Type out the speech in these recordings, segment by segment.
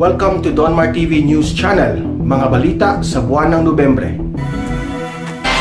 Welcome to Donmar TV News Channel, mga balita sa buwan ng Nobyembre.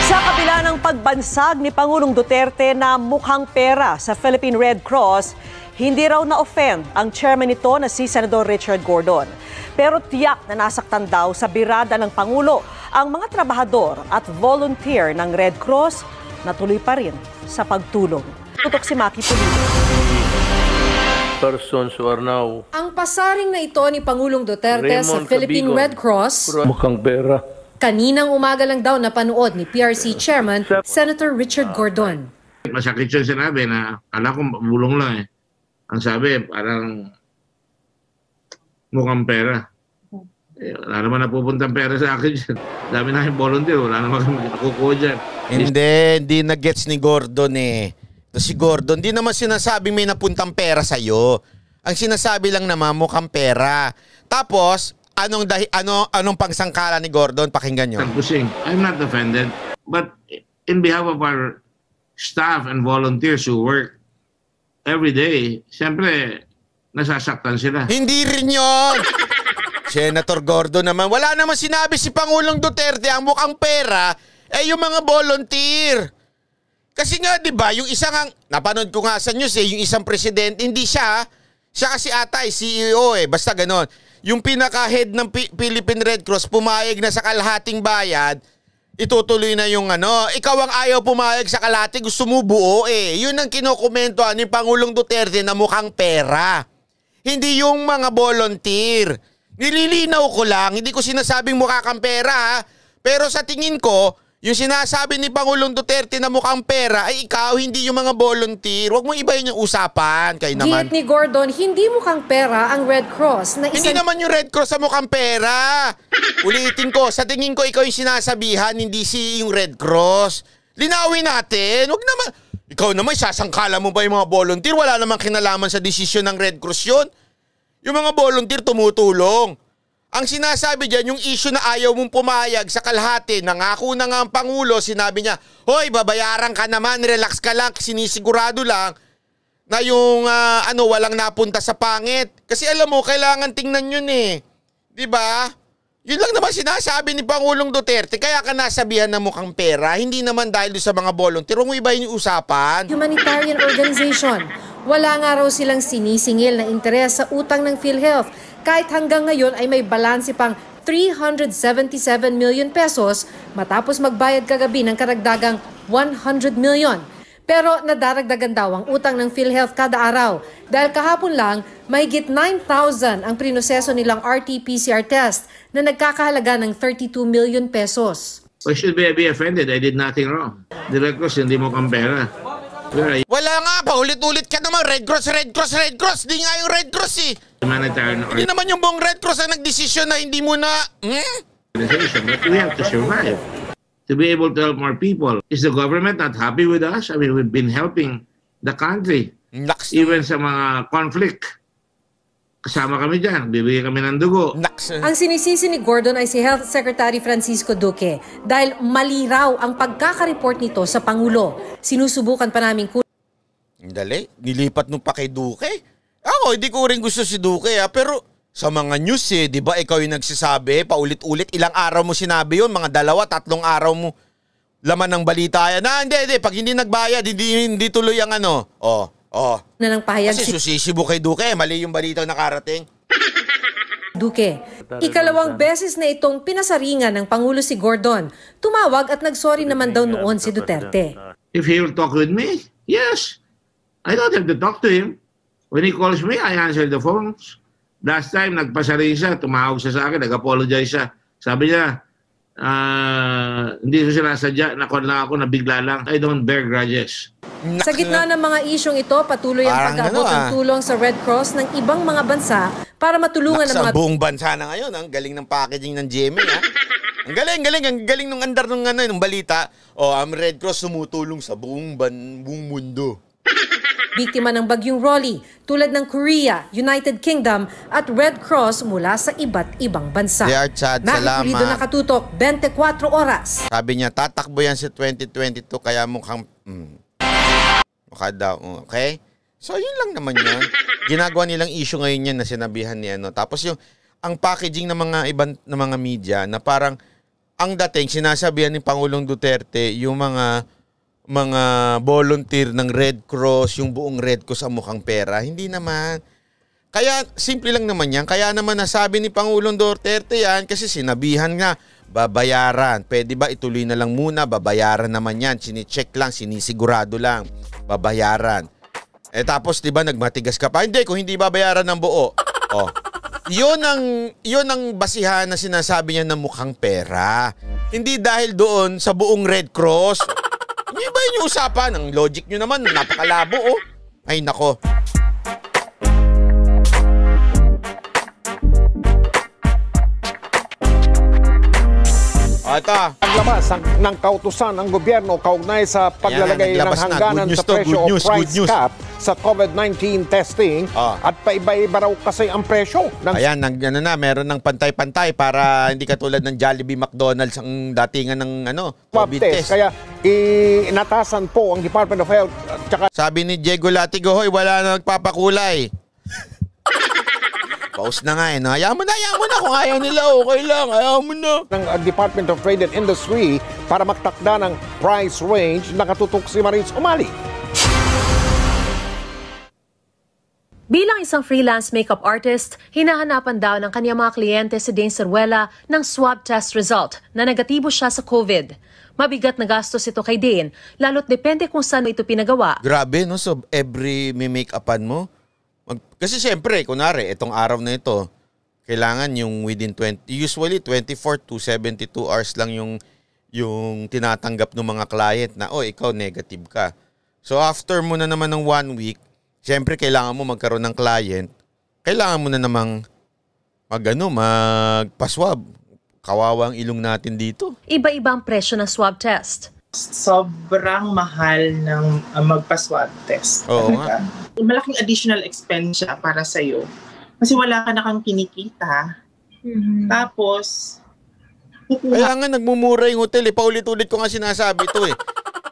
Sa kabila ng pagbansag ni Pangulong Duterte na mukhang pera sa Philippine Red Cross, hindi raw na-offend ang chairman nito na si Senador Richard Gordon. Pero tiyak na nasaktan daw sa birada ng Pangulo ang mga trabahador at volunteer ng Red Cross na tuloy pa rin sa pagtulong. Tutok si Maki Pulido. Persons who are now ang pasaring na ito ni Pangulong Duterte sa Philippine Red Cross, mukhang pera. Kaninang umaga lang daw napanood ni PRC Chairman Senator Richard Gordon. Masakit yung sinabi na ala ko bulong lang eh. Ang sabi parang mukhang pera. Wala naman napupuntang pera sa akin dyan. Dami na yung volunteer, wala naman kami nakukuha dyan. Hindi na-gets ni Gordon eh. Si Gordon, di naman sinasabing may napuntang pera sa'yo. Ang sinasabi lang naman mukhang pera. Tapos, anong pangsangkala ni Gordon? Pakinggan nyo. I'm not offended. But in behalf of our staff and volunteers who work every day, siyempre, nasasaktan sila. Hindi rin yun! Senator Gordon naman, wala naman sinabi si Pangulong Duterte ang mukhang pera, yung mga volunteer. Kasi nga, di ba, yung isang, napanood ko nga sa news yung isang presidente, hindi siya kasi ata CEO basta ganon. Yung pinaka-head ng Philippine Red Cross, pumayag na sa kalahating bayad, itutuloy na yung ikaw ang ayaw pumayag sa kalahati, gusto mo buo Yun ang kinokomento ni Pangulong Duterte na mukhang pera. Hindi yung mga volunteer. Nililinaw ko lang, hindi ko sinasabing mukha kang pera pero sa tingin ko, yung sinasabi ni Pangulong Duterte na mukhang pera ay ikaw, hindi yung mga volunteer. Huwag mo ibahin yung usapan. Kayo naman. Git ni Gordon, hindi mukhang pera ang Red Cross. Hindi naman yung Red Cross sa mukhang pera. Ulitin ko, sa tingin ko ikaw yung sinasabihan, hindi yung Red Cross. Linawin natin. Huwag naman. Ikaw naman, sasangkala mo ba yung mga volunteer? Wala namang kinalaman sa desisyon ng Red Cross yun. Yung mga volunteer tumutulong. Ang sinasabi dyan, yung issue na ayaw mong pumayag sa kalahati, nangako na nga ang Pangulo, sinabi niya, hoy, babayaran ka naman, relax ka lang, sinisigurado lang na yung walang napunta sa pangit. Kasi alam mo, kailangan tingnan yun Diba? Yun lang naman sinasabi ni Pangulong Duterte, kaya ka nasabihan na mukhang pera, hindi naman dahil sa mga volunteer. Huwag mo ibahin yung usapan. Humanitarian organization. Wala nga raw silang sinisingil na interes sa utang ng PhilHealth. Kahit hanggang ngayon ay may balanse pang 377 million pesos matapos magbayad kagabi ng karagdagang 100 million. Pero nadaragdagan daw ang utang ng PhilHealth kada araw dahil kahapon lang mahigit 9,000 ang prinoseso nilang RT-PCR test na nagkakahalaga ng 32 million pesos. Why should be offended? I did nothing wrong. The Red Cross, hindi mo kang pera. Wala nga pa, ulit-ulit ka naman, Red Cross, Red Cross, Red Cross. Di nga yung Red Cross Humanitarian Hindi naman yung buong Red Cross ang nagdesisyon na hindi mo na... organization, but we have to survive. To be able to help more people. Is the government not happy with us? I mean, we've been helping the country. Even sa mga conflict. Kasama kami dyan. Bibigyan kami ng dugo. Ang sinisisi ni Gordon ay si Health Secretary Francisco Duque dahil mali raw ang pagkaka-report nito sa Pangulo. Sinusubukan pa namin Dali, nilipat nung pa kay Duque. Ako, hindi ko rin gusto si Duque pero sa mga news di ba ikaw yung nagsasabi, paulit-ulit, ilang araw mo sinabi yun, mga 2-3 araw mo laman ng balita yan. Hindi, pag hindi nagbayad, hindi tuloy ang na ng pahayag kasi susisibo kay Duque, mali yung balitang nakarating. Duque. Ikalawang beses na itong pinasaringan ng Pangulo si Gordon. Tumawag at nagsorry naman daw noon si Duterte. If he will talk with me, yes. I don't have to talk to him. When he calls me, I answer the phones. Last time, nagpasaring siya, tumawag siya sa akin, nag-apologize siya. Sabi niya, hindi ko sinasadya, nakon lang ako, nabigla lang. I don't bear grudges. Sa gitna ng mga isyong ito, patuloy ang pag-abot ng tulong sa Red Cross ng ibang mga bansa para matulungan ang mga... buong bansa na ngayon, ang galing ng packaging ng GMA. Ang galing ng andar ng balita. Ang Red Cross sumutulong sa buong mundo. Biktima ng bagyong Rolly, tulad ng Korea, United Kingdom at Red Cross mula sa iba't ibang bansa. Chad, salamat. Pulido, nakatutok, 24 oras. Sabi niya, tatakbo yan sa 2022 kaya mukhang... mukha daw, okay? So, yun lang naman yun. Ginagawa nilang issue ngayon yan na sinabihan ni Tapos yung, ang packaging ng mga ibang ng mga media na parang ang dating sinasabihan ni Pangulong Duterte yung mga volunteer ng Red Cross, yung buong Red Cross ang mukhang pera. Hindi naman. Kaya simple lang naman yan. Kaya naman nasabi ni Pangulong Duterte yan kasi sinabihan nga, babayaran. Pwede ba ituloy na lang muna? Babayaran naman yan. Sinicheck lang, sinisigurado lang. Babayaran. Eh tapos 'di ba nagmatigas ka pa? Hindi, kung hindi babayaran ng buo. Oh. 'Yun ang basihan na sinasabi niya na mukhang pera. Hindi dahil doon sa buong Red Cross. Hindi ba yung usapan? Ang logic nyo naman, napakalabo oh. Ay nako. Ito. Paglabas ng kautusan ng gobyerno kaugnay sa paglalagay ng hangganan sa presyo o price cap sa COVID-19 testing at paiba-iba raw kasi ang presyo. Ayan, meron ng pantay-pantay para hindi katulad ng Jollibee, McDonald's ang datingan ng COVID test. Kaya inatasan po ang Department of Health. Sabi ni Diego Latigo, hoy, wala na nagpapakulay. Paus na nga no? Ayaw mo na. Kung ayaw nila, okay lang. Ayaw mo na. Ng Department of Trade and Industry para magtakda ng price range, nakatutok si Maris Umali. Bilang isang freelance makeup artist, hinahanapan daw ng kanyang mga kliyente si Dane Saruela ng swab test result na negatibo siya sa COVID. Mabigat na gastos ito kay Dane, lalo't depende kung saan ito pinagawa. Grabe, no? So, every may make-upan mo, kasi siyempre, kunwari, itong araw na ito, kailangan yung within usually 24 to 72 hours lang yung tinatanggap ng mga client na, ikaw negative ka. So after mo na naman ng 1 week, siyempre kailangan mo magkaroon ng client, kailangan mo na namang magpaswab. Kawawa ang ilong natin dito. Iba-iba ang presyo ng swab test. Sobrang mahal ng magpa-swab test. Oo nga. Malaking additional expense siya para sa'yo. Kasi wala ka na kang kinikita. Tapos, kaya nga nagmumura yung hotel. Paulit-ulit ko nga sinasabi ito eh.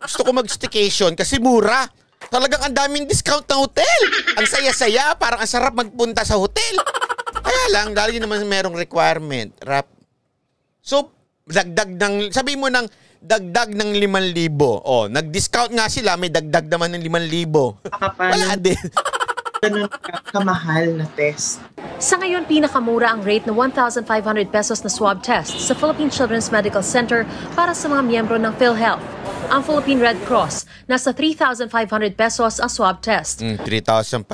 Gusto ko mag-staycation kasi mura. Talagang ang daming discount ng hotel. Ang saya-saya, parang ang sarap magpunta sa hotel. Kaya lang, dahil naman merong requirement. So, sabi mo ng dagdag ng 5,000. Nag-discount nga sila, may dagdag naman ng 5,000. Wala din. Ganun kamahal na test. Sa ngayon, pinakamura ang rate na 1,500 pesos na swab test sa Philippine Children's Medical Center para sa mga miyembro ng PhilHealth. Ang Philippine Red Cross, nasa 3,500 pesos ang swab test. 3,500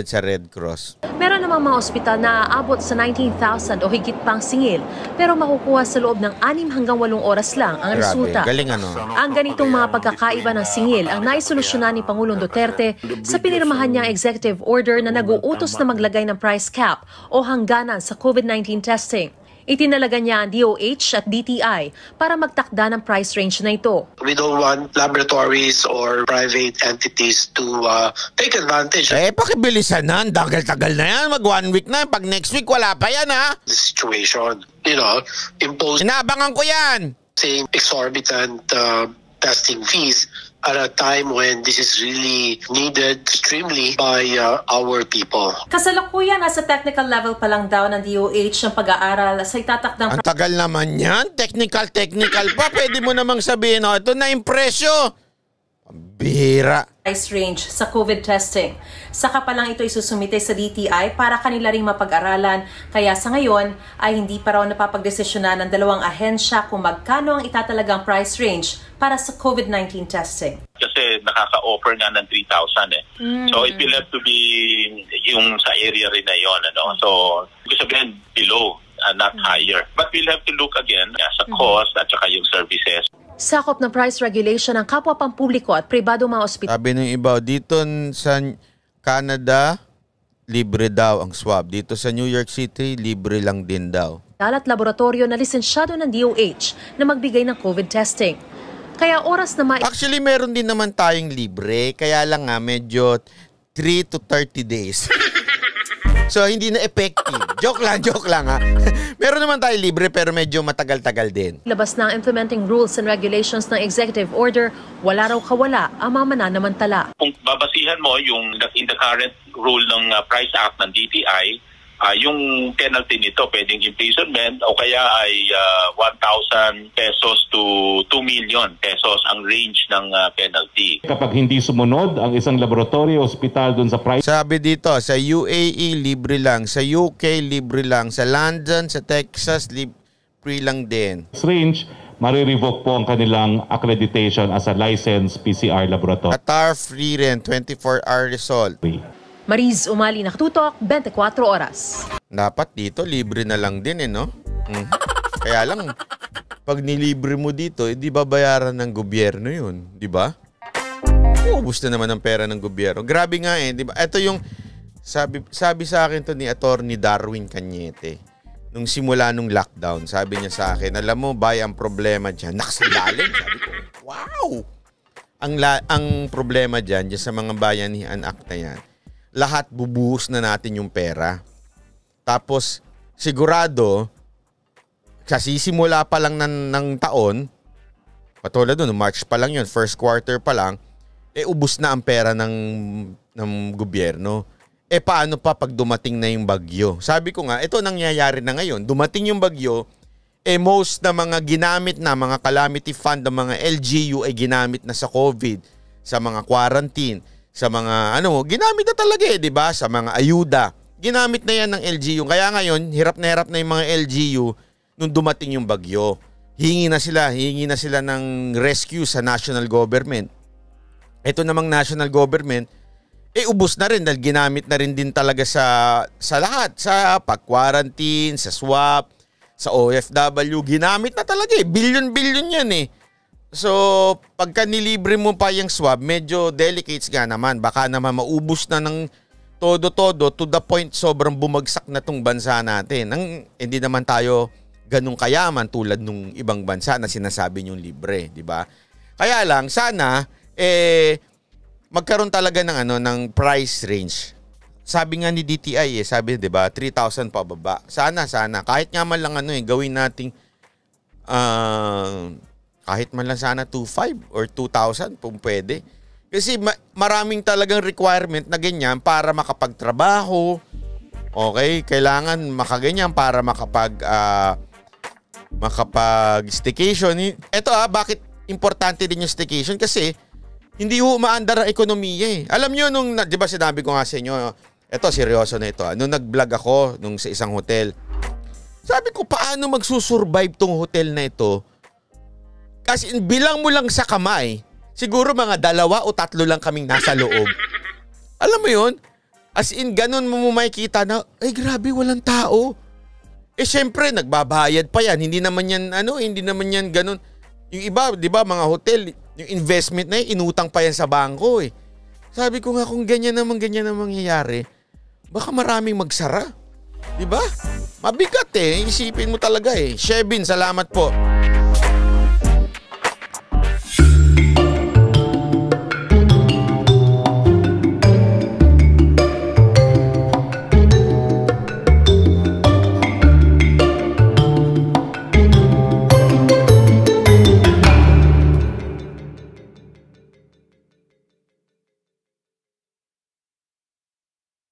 sa Red Cross. Meron namang mga ospital na aabot sa 19,000 o higit pang singil, pero makukuha sa loob ng 6 hanggang 8 oras lang ang resulta. Galing Ang ganitong mga pagkakaiba ng singil ang naisolusyonan ni Pangulong Duterte sa pinirmahan niyang executive order na nag-uutos na maglagay ng price cap o hangganan sa COVID-19 testing. Itinalaga niya ang DOH at DTI para magtakda ng price range na ito. We don't want laboratories or private entities to take advantage. Pakibilisan na. Tagal-tagal na yan. Mag 1 week na. Pag next week, wala pa yan ha. The situation, impose. Inaabangan ko yan. Saying exorbitant testing fees at a time when this is really needed extremely by our people. Kasalukuyan, nasa technical level pa lang daw ng DOH ang pag-aaral sa itatakdang... Ang tagal naman yan. Technical pa. Pwede mo namang sabihin, ito na yung presyo. Bira. Price range sa COVID testing. Saka pa lang ito isusumite sa DTI para kanila ring mapag-aralan. Kaya sa ngayon ay hindi pa raw napapagdesisyonan ng dalawang ahensya kung magkano ang itatalagang price range para sa COVID-19 testing. Kasi nakaka-offer nga ng 3,000 So it will have to be yung sa area rin na yun. So ibig sabihin below, not higher. But we'll have to look again sa cost at saka yung services. Sakop ng price regulation ng kapwa pampubliko at pribado mga ospital. Sabi ng iba, dito sa Canada, libre daw ang swab. Dito sa New York City, libre lang din daw. At laboratorio na lisensyado ng DOH na magbigay ng COVID testing. Kaya oras na Actually, meron din naman tayong libre. Kaya lang medyo 3 to 30 days. So, hindi na effective. Joke lang ha. Meron naman tayo libre pero medyo matagal-tagal din. Labas na ang implementing rules and regulations ng executive order, wala raw kawala ang mga mananamantala. Kung babasihan mo yung in the current rule ng Price Act ng DTI, yung penalty nito pwedeng imprisonment o kaya ay 1,000 pesos to 2 million pesos ang range ng penalty. Kapag hindi sumunod ang isang laboratorio, ospital doon sa price. Sabi dito, sa UAE libre lang, sa UK libre lang, sa London, sa Texas libre lang din. Range, marirevoke po ang kanilang accreditation as a licensed PCR laboratory. Qatar free rin, 24-hour result. Mariz Umali, Nakatutok, 24 oras. Dapat dito, libre na lang din no? Kaya lang, pag nilibre mo dito, hindi babayaran ng gobyerno yun, di ba? Ubus na naman ang pera ng gobyerno. Grabe nga di ba? Ito yung, sabi sa akin to ni Attorney Darwin Cañete. Nung simula nung lockdown, sabi niya sa akin, alam mo, bay, ang problema dyan, nakasilalim. Sabi ko, wow! Ang problema dyan sa mga Bayanihan Act na yan, lahat bubuhos na natin yung pera. Tapos, sigurado, sa sisimula pa lang ng taon, patulad doon, March pa lang yun, first quarter pa lang, ubus na ang pera ng gobyerno. Paano pa pag dumating na yung bagyo? Sabi ko nga, ito nangyayari na ngayon. Dumating yung bagyo, most na mga ginamit na, mga calamity fund ng mga LGU ay ginamit na sa COVID, sa mga quarantine, sa mga ginamit na talaga di ba? Sa mga ayuda. Ginamit na yan ng LGU. Kaya ngayon, hirap na yung mga LGU nung dumating yung bagyo. Hingi na sila ng rescue sa national government. Ito namang national government, ubos na rin dahil ginamit na rin din talaga sa lahat. Sa pag-quarantine, sa swab, sa OFW. Ginamit na talaga Billion-billion yan So, pagka nilibre mo pa yung swab, medyo delicates nga naman. Baka naman maubos na ng todo-todo to the point sobrang bumagsak na tong bansa natin. Hindi naman tayo ganung kayaman tulad nung ibang bansa na sinasabi nyong libre, di ba? Kaya lang, sana, magkaroon talaga ng price range. Sabi nga ni DTI sabi 'di ba, 3,000 pababa. Sana kahit nga man lang gawin nating kahit man lang sana 2,500 or 2,000 kung pwede. Kasi maraming talagang requirement na ganyan para makapagtrabaho. Okay, kailangan makaganyan para makapag-staycation. Ito bakit importante din yung staycation kasi hindi umaandar ang ekonomiya Alam nyo, di ba sinabi ko nga sa inyo, eto, seryoso na ito. Nung nag-vlog ako sa isang hotel, sabi ko, paano magsusurvive tong hotel na ito? Kasi bilang mo lang sa kamay, siguro mga 2 o 3 lang kaming nasa loob. Alam mo yun? As in, ganun mo makikita na, grabe, walang tao. Syempre, nagbabayad pa yan. Hindi naman yan ganun. Yung iba, di ba, mga hotel, yung investment na inutang pa yan sa bangko Sabi ko nga kung ganyan naman mangyayari, baka maraming magsara. Di ba? Mabigat Isipin mo talaga Shevin, salamat po.